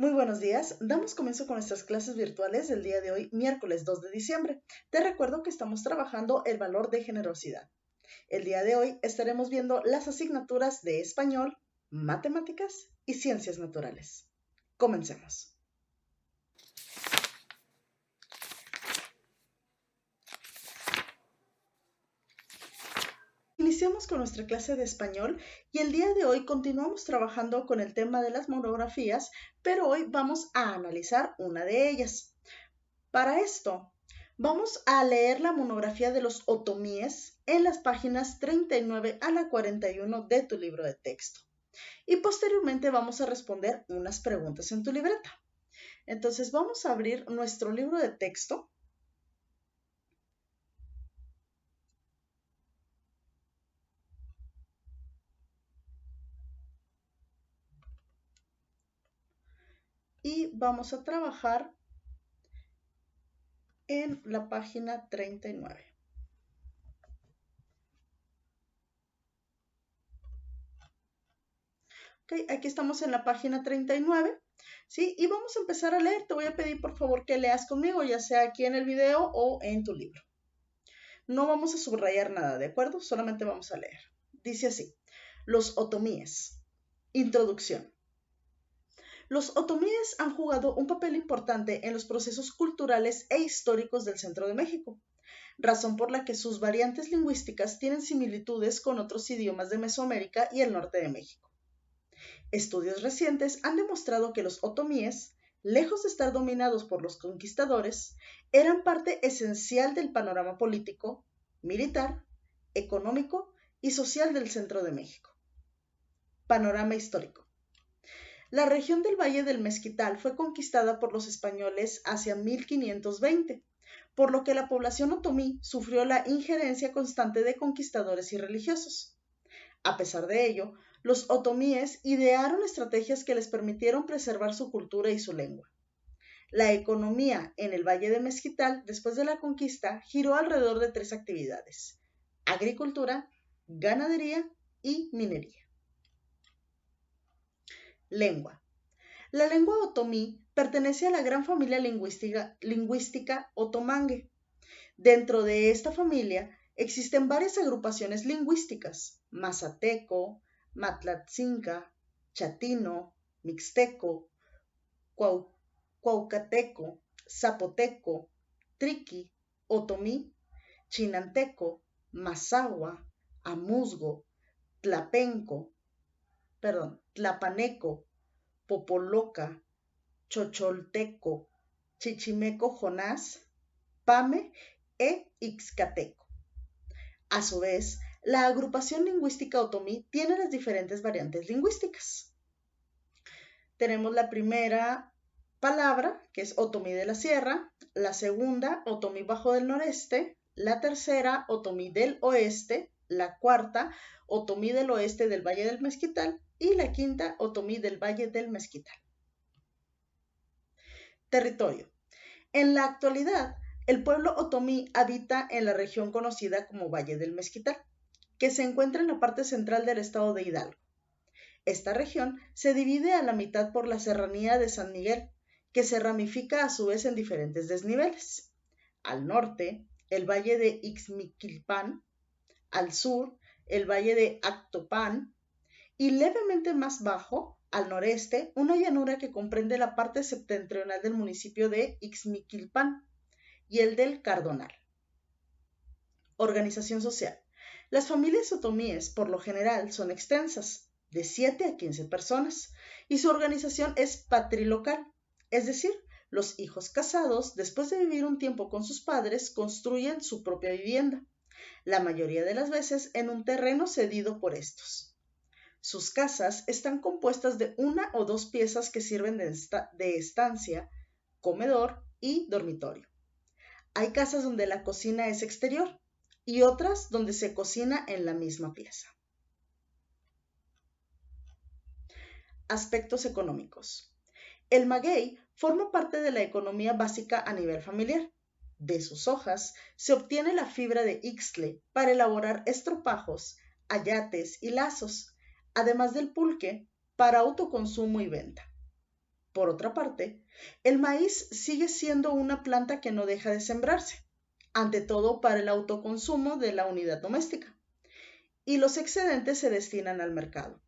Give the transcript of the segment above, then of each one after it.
Muy buenos días. Damos comienzo con nuestras clases virtuales del día de hoy, miércoles 2 de diciembre. Te recuerdo que estamos trabajando el valor de generosidad. El día de hoy estaremos viendo las asignaturas de español, matemáticas y ciencias naturales. Comencemos. Iniciamos con nuestra clase de español y el día de hoy continuamos trabajando con el tema de las monografías, pero hoy vamos a analizar una de ellas. Para esto, vamos a leer la monografía de los otomíes en las páginas 39 a la 41 de tu libro de texto. Y posteriormente vamos a responder unas preguntas en tu libreta. Entonces vamos a abrir nuestro libro de texto. Y vamos a trabajar en la página 39. Okay, aquí estamos en la página 39, ¿sí? Y vamos a empezar a leer. Te voy a pedir por favor que leas conmigo, ya sea aquí en el video o en tu libro. No vamos a subrayar nada, ¿de acuerdo? Solamente vamos a leer. Dice así, los otomíes. Introducción. Los otomíes han jugado un papel importante en los procesos culturales e históricos del centro de México, razón por la que sus variantes lingüísticas tienen similitudes con otros idiomas de Mesoamérica y el norte de México. Estudios recientes han demostrado que los otomíes, lejos de estar dominados por los conquistadores, eran parte esencial del panorama político, militar, económico y social del centro de México. Panorama histórico. La región del Valle del Mezquital fue conquistada por los españoles hacia 1520, por lo que la población otomí sufrió la injerencia constante de conquistadores y religiosos. A pesar de ello, los otomíes idearon estrategias que les permitieron preservar su cultura y su lengua. La economía en el Valle de Mezquital, después de la conquista, giró alrededor de tres actividades: agricultura, ganadería y minería. Lengua. La lengua otomí pertenece a la gran familia lingüística otomangue. Dentro de esta familia existen varias agrupaciones lingüísticas: mazateco, matlatzinca, chatino, mixteco, cuaucateco, zapoteco, triqui, otomí, chinanteco, mazahua, amuzgo, tlapaneco, popoloca, chocholteco, chichimeco jonás, pame e ixcateco. A su vez, la agrupación lingüística otomí tiene las diferentes variantes lingüísticas. Tenemos la primera palabra, que es otomí de la sierra, la segunda, otomí bajo del noreste, la tercera, otomí del oeste, la cuarta, otomí del oeste del Valle del Mezquital y la quinta, otomí del Valle del Mezquital. Territorio. En la actualidad, el pueblo otomí habita en la región conocida como Valle del Mezquital, que se encuentra en la parte central del estado de Hidalgo. Esta región se divide a la mitad por la serranía de San Miguel, que se ramifica a su vez en diferentes desniveles. Al norte, el valle de Ixmiquilpan; al sur, el valle de Actopan; y levemente más bajo, al noreste, una llanura que comprende la parte septentrional del municipio de Ixmiquilpan y el del Cardonal. Organización social. Las familias otomíes, por lo general, son extensas, de 7 a 15 personas, y su organización es patrilocal, es decir, los hijos casados, después de vivir un tiempo con sus padres, construyen su propia vivienda, la mayoría de las veces en un terreno cedido por estos. Sus casas están compuestas de una o dos piezas que sirven de estancia, comedor y dormitorio. Hay casas donde la cocina es exterior y otras donde se cocina en la misma pieza. Aspectos económicos. El maguey forma parte de la economía básica a nivel familiar. De sus hojas se obtiene la fibra de ixtle para elaborar estropajos, ayates y lazos, además del pulque para autoconsumo y venta. Por otra parte, el maíz sigue siendo una planta que no deja de sembrarse, ante todo para el autoconsumo de la unidad doméstica, y los excedentes se destinan al mercado.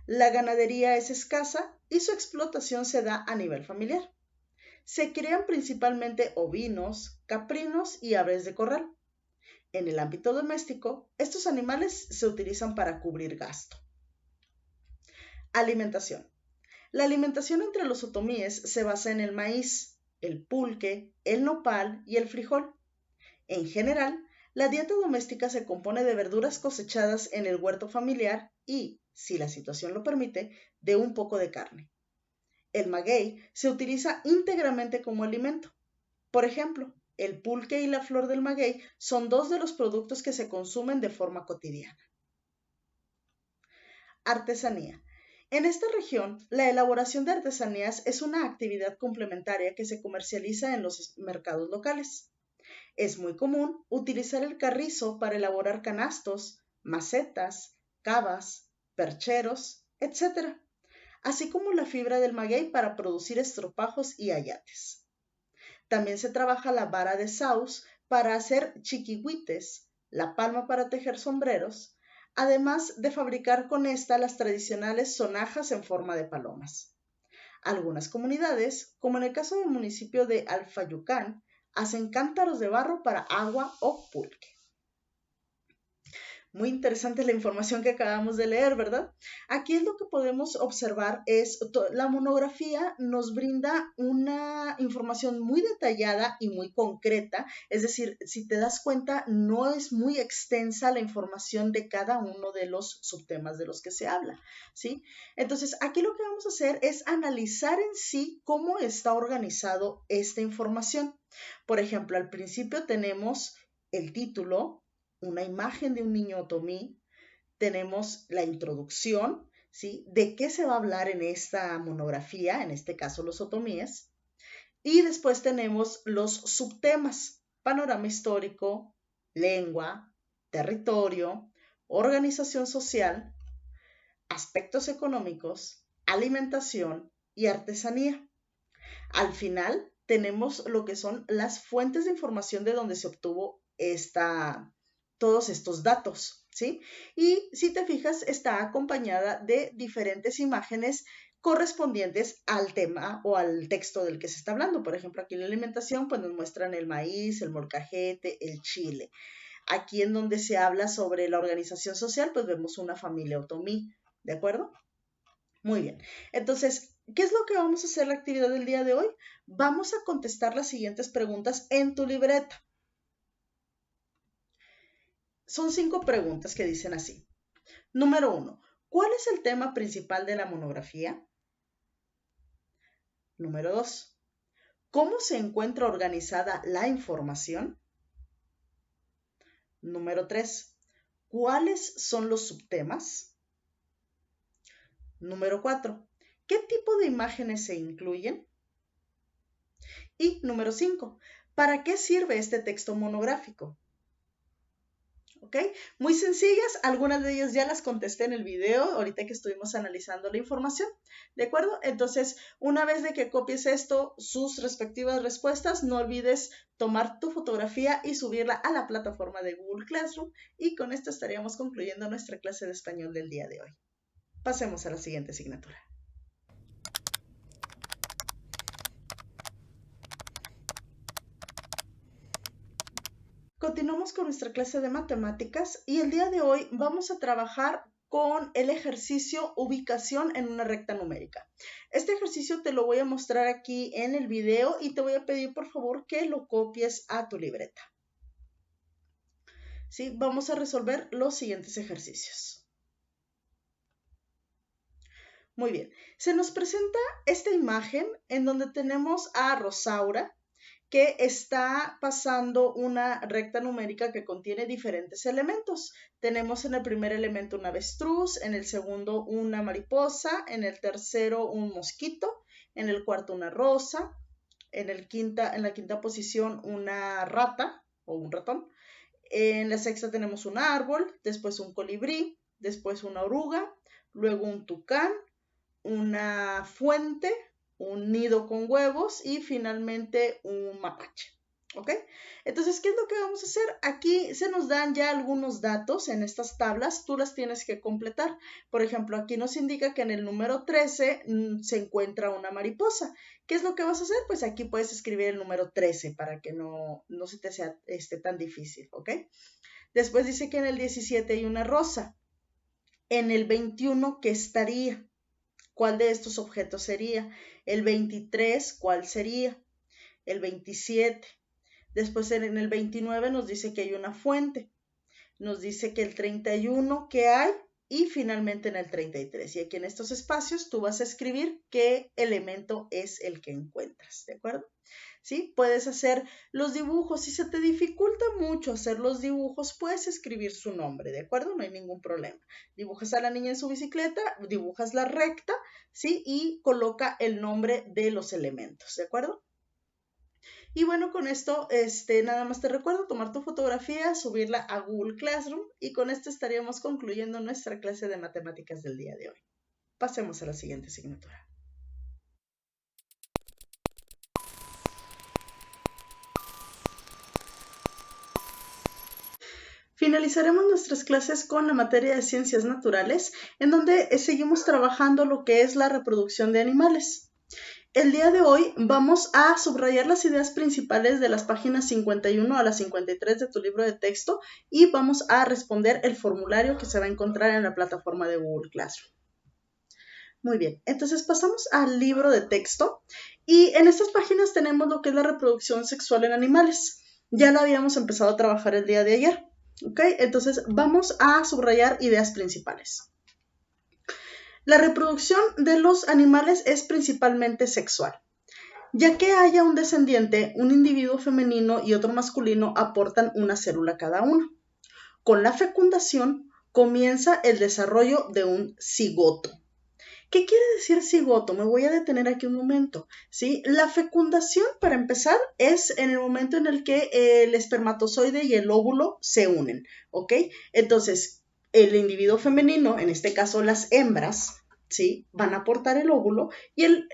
La ganadería es escasa y su explotación se da a nivel familiar. Se crían principalmente ovinos, caprinos y aves de corral. En el ámbito doméstico, estos animales se utilizan para cubrir gasto. Alimentación. La alimentación entre los otomíes se basa en el maíz, el pulque, el nopal y el frijol. En general, la dieta doméstica se compone de verduras cosechadas en el huerto familiar y, si la situación lo permite, de un poco de carne. El maguey se utiliza íntegramente como alimento. Por ejemplo, el pulque y la flor del maguey son dos de los productos que se consumen de forma cotidiana. Artesanía. En esta región, la elaboración de artesanías es una actividad complementaria que se comercializa en los mercados locales. Es muy común utilizar el carrizo para elaborar canastos, macetas, cavas, percheros, etc., así como la fibra del maguey para producir estropajos y ayates. También se trabaja la vara de saus para hacer chiquihuites, la palma para tejer sombreros, además de fabricar con esta las tradicionales sonajas en forma de palomas. Algunas comunidades, como en el caso del municipio de Alfayucán, hacen cántaros de barro para agua o pulque. Muy interesante la información que acabamos de leer, ¿verdad? Aquí es lo que podemos observar es la monografía nos brinda una información muy detallada y muy concreta, es decir, si te das cuenta, no es muy extensa la información de cada uno de los subtemas de los que se habla, ¿sí? Entonces, aquí lo que vamos a hacer es analizar en sí cómo está organizado esta información. Por ejemplo, al principio tenemos el título, una imagen de un niño otomí, tenemos la introducción, ¿sí? De qué se va a hablar en esta monografía, en este caso los otomíes, y después tenemos los subtemas, panorama histórico, lengua, territorio, organización social, aspectos económicos, alimentación y artesanía. Al final tenemos lo que son las fuentes de información de donde se obtuvo todos estos datos, ¿sí? Y si te fijas, está acompañada de diferentes imágenes correspondientes al tema o al texto del que se está hablando. Por ejemplo, aquí en la alimentación, pues nos muestran el maíz, el molcajete, el chile. Aquí en donde se habla sobre la organización social, pues vemos una familia otomí, ¿de acuerdo? Muy bien. Entonces, ¿qué es lo que vamos a hacer la actividad del día de hoy? Vamos a contestar las siguientes preguntas en tu libreta. Son 5 preguntas que dicen así. Número 1. ¿Cuál es el tema principal de la monografía? Número 2. ¿Cómo se encuentra organizada la información? Número 3. ¿Cuáles son los subtemas? Número 4. ¿Qué tipo de imágenes se incluyen? Y número 5. ¿Para qué sirve este texto monográfico? ¿Ok? Muy sencillas, algunas de ellas ya las contesté en el video, ahorita que estuvimos analizando la información, ¿de acuerdo? Entonces, una vez de que copies esto, sus respectivas respuestas, no olvides tomar tu fotografía y subirla a la plataforma de Google Classroom, y con esto estaríamos concluyendo nuestra clase de español del día de hoy. Pasemos a la siguiente asignatura. Continuamos con nuestra clase de matemáticas y el día de hoy vamos a trabajar con el ejercicio ubicación en una recta numérica. Este ejercicio te lo voy a mostrar aquí en el video y te voy a pedir por favor que lo copies a tu libreta. ¿Sí? Vamos a resolver los siguientes ejercicios. Muy bien, se nos presenta esta imagen en donde tenemos a Rosaura, que está pasando una recta numérica que contiene diferentes elementos. Tenemos en el primer elemento un avestruz, en el segundo una mariposa, en el tercero un mosquito, en el cuarto una rosa, en la quinta posición una rata o un ratón, en la sexta tenemos un árbol, después un colibrí, después una oruga, luego un tucán, una fuente, un nido con huevos y finalmente un mapache. ¿Ok? Entonces, ¿qué es lo que vamos a hacer? Aquí se nos dan ya algunos datos en estas tablas, tú las tienes que completar. Por ejemplo, aquí nos indica que en el número 13 se encuentra una mariposa. ¿Qué es lo que vas a hacer? Pues aquí puedes escribir el número 13 para que no se te sea tan difícil, ¿ok? Después dice que en el 17 hay una rosa. En el 21, ¿qué estaría? ¿Cuál de estos objetos sería? El 23, ¿cuál sería? El 27. Después en el 29 nos dice que hay una fuente. Nos dice que el 31 que hay y finalmente en el 33. Y aquí en estos espacios tú vas a escribir qué elemento es el que encuentras, ¿de acuerdo? ¿Sí? Puedes hacer los dibujos. Si se te dificulta mucho hacer los dibujos, puedes escribir su nombre, ¿de acuerdo? No hay ningún problema. Dibujas a la niña en su bicicleta, dibujas la recta, ¿sí? Y coloca el nombre de los elementos, ¿de acuerdo? Y bueno, con esto nada más te recuerdo tomar tu fotografía, subirla a Google Classroom y con esto estaríamos concluyendo nuestra clase de matemáticas del día de hoy. Pasemos a la siguiente asignatura. Finalizaremos nuestras clases con la materia de ciencias naturales, en donde seguimos trabajando lo que es la reproducción de animales. El día de hoy vamos a subrayar las ideas principales de las páginas 51 a las 53 de tu libro de texto y vamos a responder el formulario que se va a encontrar en la plataforma de Google Classroom. Muy bien, entonces pasamos al libro de texto y en estas páginas tenemos lo que es la reproducción sexual en animales. Ya lo habíamos empezado a trabajar el día de ayer, ¿ok? Entonces vamos a subrayar ideas principales. La reproducción de los animales es principalmente sexual. Ya que haya un descendiente, un individuo femenino y otro masculino aportan una célula cada uno. Con la fecundación comienza el desarrollo de un cigoto. ¿Qué quiere decir cigoto? Me voy a detener aquí un momento, ¿sí? La fecundación, para empezar, es en el momento en el que el espermatozoide y el óvulo se unen, ¿ok? Entonces, el individuo femenino, en este caso las hembras, ¿sí? Van a aportar el óvulo y el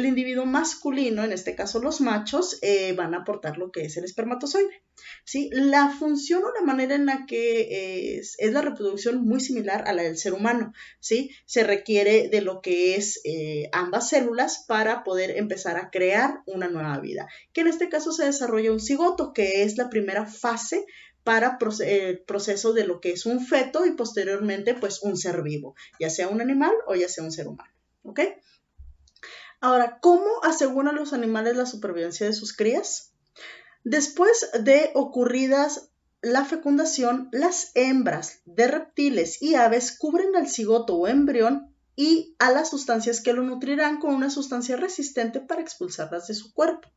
individuo masculino, en este caso los machos, van a aportar lo que es el espermatozoide, ¿sí? La función o la manera en la que es la reproducción muy similar a la del ser humano, ¿sí? Se requiere de lo que es ambas células para poder empezar a crear una nueva vida, que en este caso se desarrolla un cigoto, que es la primera fase para el proceso de lo que es un feto y posteriormente pues un ser vivo, ya sea un animal o ya sea un ser humano, ¿ok? Ahora, ¿cómo aseguran los animales la supervivencia de sus crías? Después de ocurridas la fecundación, las hembras de reptiles y aves cubren al cigoto o embrión y a las sustancias que lo nutrirán con una sustancia resistente para expulsarlas de su cuerpo.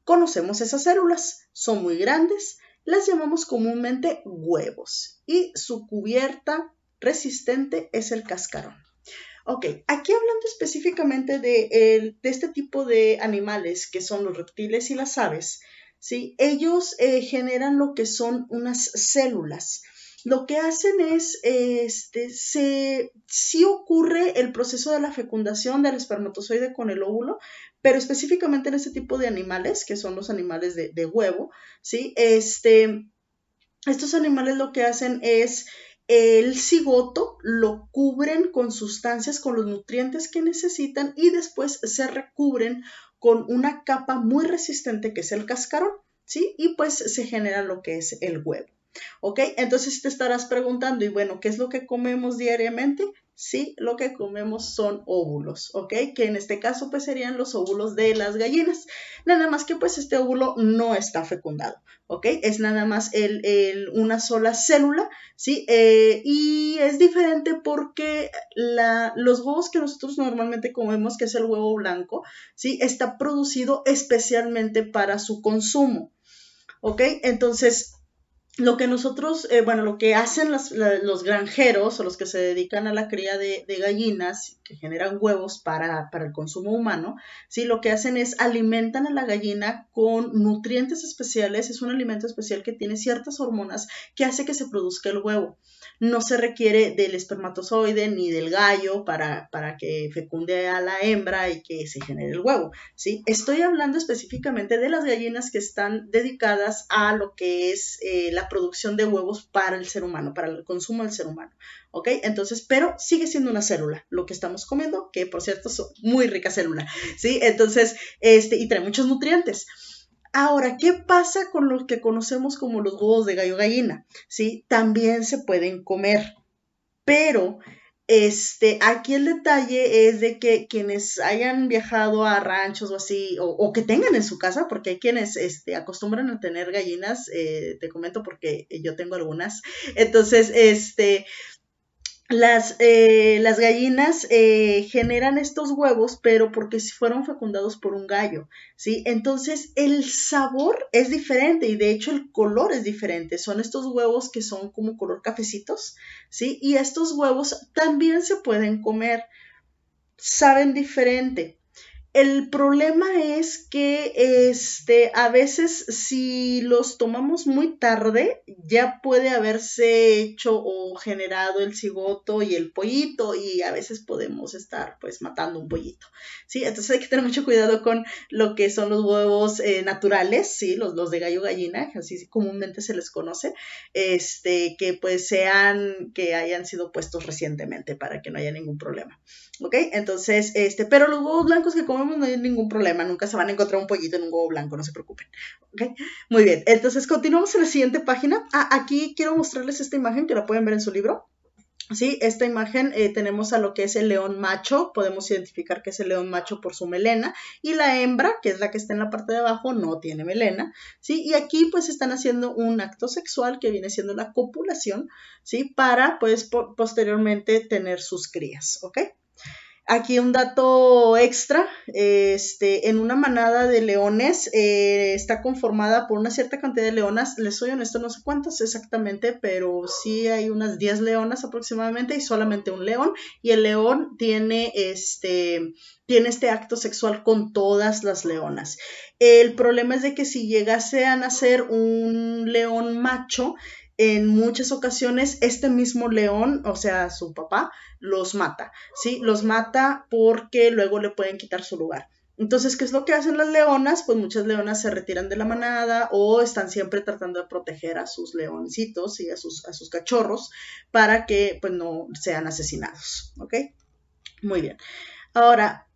Conocemos esas células, son muy grandes, las llamamos comúnmente huevos y su cubierta resistente es el cascarón. Ok, aquí hablando específicamente de este tipo de animales que son los reptiles y las aves, ¿sí? Ellos generan lo que son unas células. Lo que hacen es, sí ocurre el proceso de la fecundación del espermatozoide con el óvulo, pero específicamente en este tipo de animales, que son los animales de huevo, ¿sí? Estos animales lo que hacen es el cigoto lo cubren con sustancias, con los nutrientes que necesitan y después se recubren con una capa muy resistente que es el cascarón, ¿sí? Y pues se genera lo que es el huevo, ¿ok? Entonces te estarás preguntando, y bueno, ¿qué es lo que comemos diariamente? Sí, lo que comemos son óvulos, ¿ok? Que en este caso pues serían los óvulos de las gallinas. Nada más que pues este óvulo no está fecundado, ¿ok? Es nada más una sola célula, ¿sí? Y es diferente porque los huevos que nosotros normalmente comemos, que es el huevo blanco, ¿sí? Está producido especialmente para su consumo, ¿ok? Entonces, lo que nosotros, lo que hacen los granjeros o los que se dedican a la cría de gallinas, que generan huevos para el consumo humano, ¿sí? Lo que hacen es alimentan a la gallina con nutrientes especiales. Es un alimento especial que tiene ciertas hormonas que hace que se produzca el huevo. No se requiere del espermatozoide ni del gallo para que fecunde a la hembra y que se genere el huevo, ¿sí? Estoy hablando específicamente de las gallinas que están dedicadas a lo que es la producción de huevos para el ser humano, para el consumo del ser humano, ¿ok? Entonces, pero sigue siendo una célula lo que estamos comiendo, que por cierto son muy rica célula, ¿sí? Entonces, y trae muchos nutrientes. Ahora, ¿qué pasa con lo que conocemos como los huevos de gallo gallina? ¿Sí? También se pueden comer, pero aquí el detalle es de que quienes hayan viajado a ranchos o así, o que tengan en su casa, porque hay quienes acostumbran a tener gallinas, te comento porque yo tengo algunas, entonces, las gallinas generan estos huevos, pero porque fueron fecundados por un gallo, ¿sí? Entonces el sabor es diferente y de hecho el color es diferente. Son estos huevos que son como color cafecitos, ¿sí? Y estos huevos también se pueden comer, saben diferente. El problema es que a veces si los tomamos muy tarde, ya puede haberse hecho o generado el cigoto y el pollito y a veces podemos estar pues matando un pollito, ¿sí? Entonces hay que tener mucho cuidado con lo que son los huevos naturales, ¿sí? Los de gallo gallina, así comúnmente se les conoce, que pues que hayan sido puestos recientemente para que no haya ningún problema. ¿Ok? Entonces, pero los huevos blancos que comemos no hay ningún problema, nunca se van a encontrar un pollito en un huevo blanco, no se preocupen. ¿Ok? Muy bien, entonces continuamos en la siguiente página. Aquí quiero mostrarles esta imagen que la pueden ver en su libro. Sí, esta imagen tenemos a lo que es el león macho, podemos identificar que es el león macho por su melena, y la hembra, que es la que está en la parte de abajo, no tiene melena, ¿sí? Y aquí pues están haciendo un acto sexual que viene siendo la copulación, ¿sí? Para pues posteriormente tener sus crías, ¿ok? Aquí un dato extra, en una manada de leones está conformada por una cierta cantidad de leonas, les soy honesto, no sé cuántas exactamente, pero sí hay unas 10 leonas aproximadamente y solamente un león, y el león tiene este acto sexual con todas las leonas. El problema es de que si llegase a nacer un león macho, en muchas ocasiones este mismo león, o sea, su papá, los mata, ¿sí? Los mata porque luego le pueden quitar su lugar. Entonces, ¿qué es lo que hacen las leonas? Pues muchas leonas se retiran de la manada o están siempre tratando de proteger a sus leoncitos y a sus cachorros para que pues no sean asesinados, ¿ok? Muy bien. Ahora,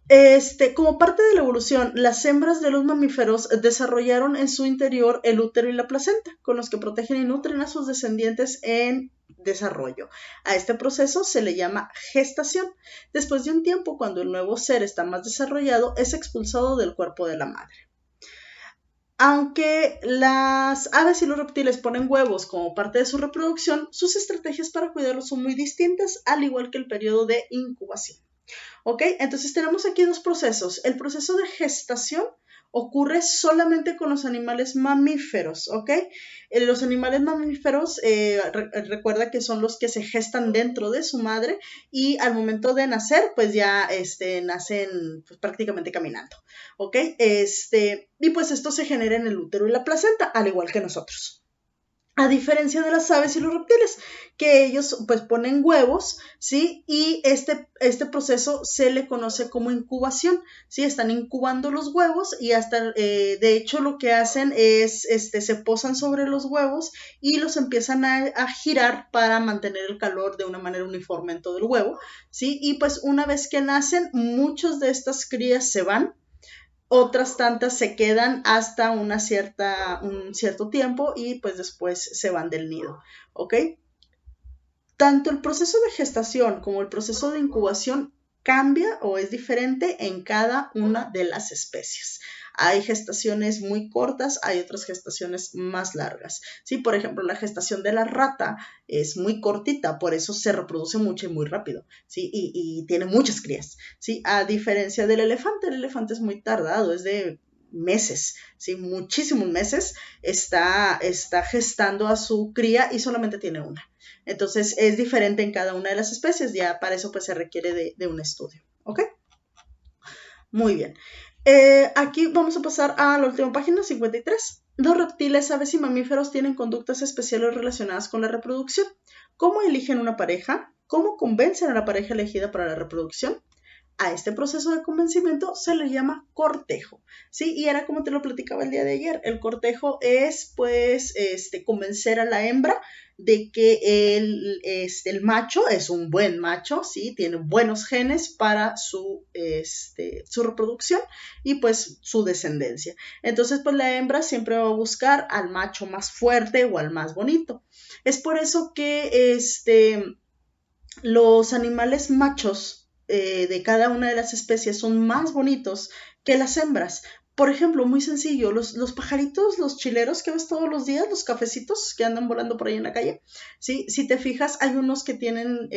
como parte de la evolución, las hembras de los mamíferos desarrollaron en su interior el útero y la placenta, con los que protegen y nutren a sus descendientes en desarrollo. A este proceso se le llama gestación. Después de un tiempo, cuando el nuevo ser está más desarrollado, es expulsado del cuerpo de la madre. Aunque las aves y los reptiles ponen huevos como parte de su reproducción, sus estrategias para cuidarlos son muy distintas, al igual que el periodo de incubación. ¿Ok? Entonces tenemos aquí dos procesos. El proceso de gestación ocurre solamente con los animales mamíferos, ¿ok? Los animales mamíferos, recuerda que son los que se gestan dentro de su madre y al momento de nacer, pues ya nacen pues, prácticamente caminando, ¿ok? Y pues esto se genera en el útero y la placenta, al igual que nosotros. A diferencia de las aves y los reptiles, que ellos pues ponen huevos, ¿sí? Y este proceso se le conoce como incubación, ¿sí? Están incubando los huevos y hasta, de hecho, lo que hacen es, se posan sobre los huevos y los empiezan a girar para mantener el calor de una manera uniforme en todo el huevo, ¿sí? Y pues una vez que nacen, muchas de estas crías se van, otras tantas se quedan hasta un cierto tiempo y pues después se van del nido, ¿ok? Tanto el proceso de gestación como el proceso de incubación cambia o es diferente en cada una de las especies. Hay gestaciones muy cortas, hay otras gestaciones más largas. Sí, por ejemplo, la gestación de la rata es muy cortita, por eso se reproduce mucho y muy rápido, ¿sí? Y tiene muchas crías, ¿sí? A diferencia del elefante es muy tardado, es de meses, ¿sí? Muchísimos meses está gestando a su cría y solamente tiene una. Entonces es diferente en cada una de las especies, ya para eso pues se requiere de un estudio, ¿ok? Muy bien. Aquí vamos a pasar a la última página, 53. Los reptiles, aves y mamíferos tienen conductas especiales relacionadas con la reproducción. ¿Cómo eligen una pareja? ¿Cómo convencen a la pareja elegida para la reproducción? A este proceso de convencimiento se le llama cortejo, ¿sí? Y era como te lo platicaba el día de ayer. El cortejo es, pues, convencer a la hembra de que el macho es un buen macho, ¿sí? Tiene buenos genes para su reproducción y, pues, su descendencia. Entonces, pues, la hembra siempre va a buscar al macho más fuerte o al más bonito. Es por eso que, los animales machos de cada una de las especies son más bonitos que las hembras. Por ejemplo, muy sencillo, los pajaritos, los chileros que ves todos los días, los cafecitos que andan volando por ahí en la calle, ¿sí? Si te fijas, hay unos que tienen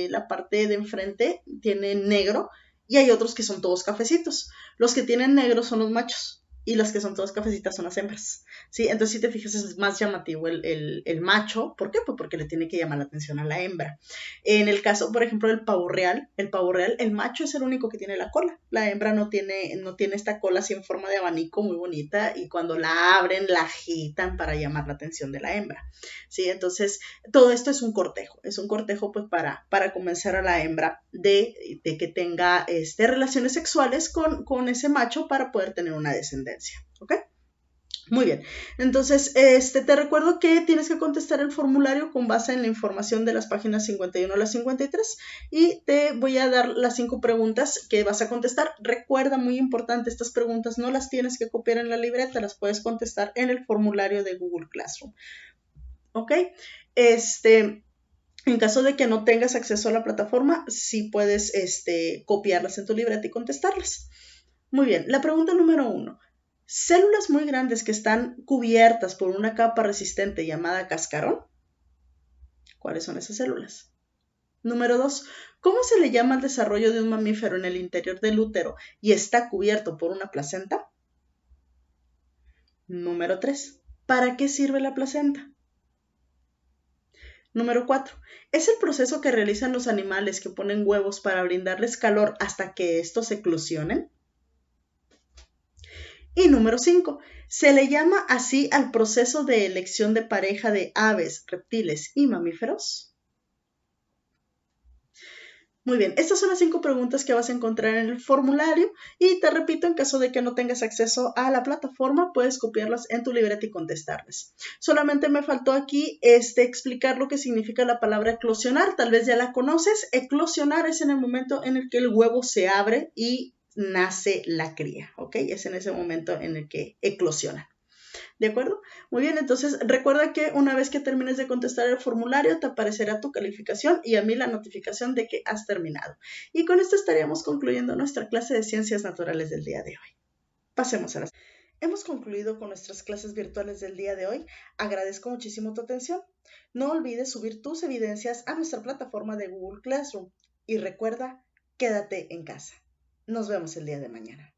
la parte de enfrente, tienen negro, y hay otros que son todos cafecitos. Los que tienen negro son los machos, y las que son todas cafecitas son las hembras, ¿sí? Entonces, si te fijas, es más llamativo el macho. ¿Por qué? Pues porque le tiene que llamar la atención a la hembra. En el caso, por ejemplo, del pavo real, el macho es el único que tiene la cola. La hembra no tiene esta cola así en forma de abanico muy bonita, y cuando la abren, la agitan para llamar la atención de la hembra, ¿sí? Entonces, todo esto es un cortejo pues para convencer a la hembra de que tenga relaciones sexuales con ese macho para poder tener una descendencia, ¿ok? Muy bien, entonces te recuerdo que tienes que contestar el formulario con base en la información de las páginas 51 a las 53 y te voy a dar las 5 preguntas que vas a contestar. Recuerda, muy importante, estas preguntas no las tienes que copiar en la libreta, las puedes contestar en el formulario de Google Classroom, ¿ok? En caso de que no tengas acceso a la plataforma, sí puedes copiarlas en tu libreta y contestarlas. Muy bien, la pregunta número 1. Células muy grandes que están cubiertas por una capa resistente llamada cascarón. ¿Cuáles son esas células? Número 2. ¿Cómo se le llama al desarrollo de un mamífero en el interior del útero y está cubierto por una placenta? Número 3. ¿Para qué sirve la placenta? Número 4. ¿Es el proceso que realizan los animales que ponen huevos para brindarles calor hasta que estos eclosionen? Y número 5. ¿Se le llama así al proceso de elección de pareja de aves, reptiles y mamíferos? Muy bien, estas son las 5 preguntas que vas a encontrar en el formulario y te repito, en caso de que no tengas acceso a la plataforma, puedes copiarlas en tu libreta y contestarlas. Solamente me faltó aquí explicar lo que significa la palabra eclosionar. Tal vez ya la conoces. Eclosionar es en el momento en el que el huevo se abre y nace la cría, ¿ok? Es en ese momento en el que eclosiona. ¿De acuerdo? Muy bien, entonces recuerda que una vez que termines de contestar el formulario te aparecerá tu calificación y a mí la notificación de que has terminado. Y con esto estaríamos concluyendo nuestra clase de Ciencias Naturales del día de hoy. Pasemos a las... Hemos concluido con nuestras clases virtuales del día de hoy. Agradezco muchísimo tu atención. No olvides subir tus evidencias a nuestra plataforma de Google Classroom. Y recuerda, quédate en casa. Nos vemos el día de mañana.